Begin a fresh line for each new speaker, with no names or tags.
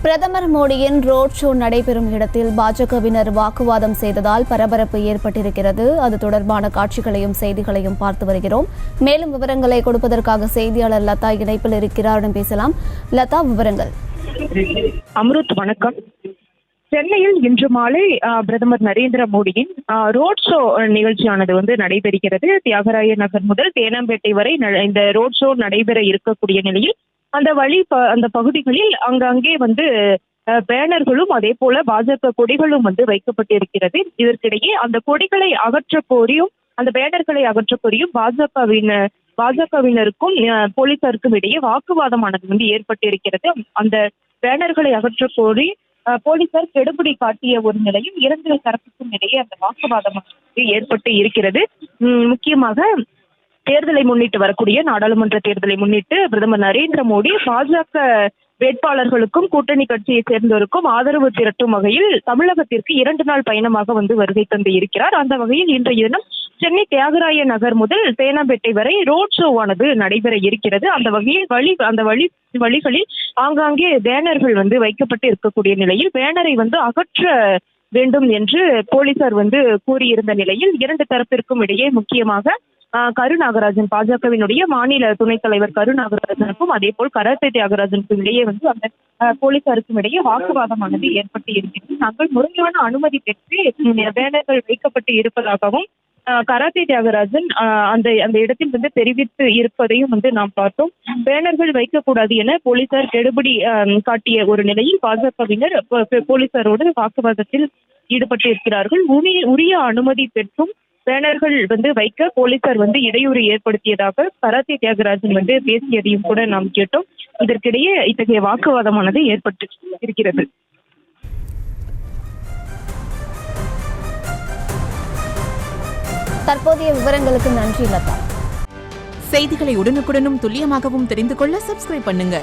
பிரதமர் மோடியின் road show நடைபெறும் இடத்தில் பாஜகவினர் வாக்குவாதம் செய்ததால் பரபரப்பு ஏற்பட்டிருக்கிறது. அது தொடர்பான காட்சிகளையும் செய்திகளையும் பார்த்து வருகிறோம். மேலும் விவரங்களை கொடுப்பதற்காக செய்தியாளர் லதா இணைப்பில் இருக்கிறார். பேசலாம். லதா, விவரங்கள்.
அம்ருத், வணக்கம். சென்னையில் இன்று மாலை பிரதமர் நரேந்திர மோடியின் ரோட் ஷோ நிகழ்ச்சியானது நடைபெறுகிறது. தியாகராய நகர் முதல் தேனாம்பேட்டை வரை இந்த ரோட் ஷோ நடைபெற இருக்கக்கூடிய நிலையில் அந்த பகுதிகளில் அங்கங்கே பேனர்களும் அதே போல பாஜக கொடிகளும் வைக்கப்பட்டிருக்கிறது. இதற்கிடையே அந்த கொடிகளை அகற்ற கோரியும் அந்த பேனர்களை அகற்ற கோரியும் பாஜகவினருக்கும் போலீசாருக்கும் இடையே வாக்குவாதமானது ஏற்பட்டிருக்கிறது. அந்த பேனர்களை அகற்ற கோரி போலீசார் கெடுபிடி காட்டிய ஒரு நிலையும் இரண்டு தரப்புக்கும் இடையே அந்த வாக்குவாதம் ஏற்பட்டு இருக்கிறது. முக்கியமாக தேர்தலை முன்னிட்டு வரக்கூடிய நாடாளுமன்ற தேர்தலை முன்னிட்டு பிரதமர் நரேந்திர மோடி பாஜக வேட்பாளர்களுக்கும் கூட்டணி கட்சியை சேர்ந்தோருக்கும் ஆதரவு திரட்டும் வகையில் தமிழகத்திற்கு 2 நாள் பயணமாக வருகை தந்து இருக்கிறார். அந்த வகையில் இன்றைய தினம் சென்னை தியாகராய நகர் முதல் தேனாம்பேட்டை வரை ரோட் ஷோவானது நடைபெற இருக்கிறது. அந்த வகையில் வழிகளில் ஆங்காங்கே பேனர்கள் வைக்கப்பட்டு இருக்கக்கூடிய நிலையில் பேனரை அகற்ற வேண்டும் என்று போலீசார் கூறியிருந்த நிலையில் இரண்டு தரப்பிற்கும் இடையே முக்கியமாக கருநாகராஜன், பாஜகவினுடைய மாநில துணைத் தலைவர் கருநாகராஜனுக்கும் அதே போல் கராத்தே தியாகராஜனுக்கும் இடையே அந்த போலீசாருக்கும் இடையே வாக்குவாதமானது ஏற்பட்டு இருக்கிறது. நாங்கள் முறையான அனுமதி பெற்று பேனர்கள் வைக்கப்பட்டு இருப்பதாகவும் கராத்தே தியாகராஜன் அந்த இடத்தில் தெரிவித்து இருப்பதையும் நாம் பார்த்தோம். பேனர்கள் வைக்கக்கூடாது என போலீசார் கெடுபிடி காட்டிய ஒரு நிலையில் பாஜகவினர் போலீசாரோடு வாக்குவாதத்தில் ஈடுபட்டு இருக்கிறார்கள். உரிய அனுமதி பெற்றும் பேனர்கள் வைக்க போலீசார் இடையூறு ஏற்படுத்தியதாக கராத்தே தியாகராஜன் பேசியதையும் கூட நாம் கேட்டோம். இதற்கிடையே இத்தகைய வாக்குவாதமானது ஏற்பட்டு இருக்கிறது.
தற்போதைய விவரங்களுக்கு நன்றி லதா.
செய்திகளை உடனுக்குடனும் துல்லியமாகவும் தெரிந்து கொள்ள சப்ஸ்கிரைப் பண்ணுங்க.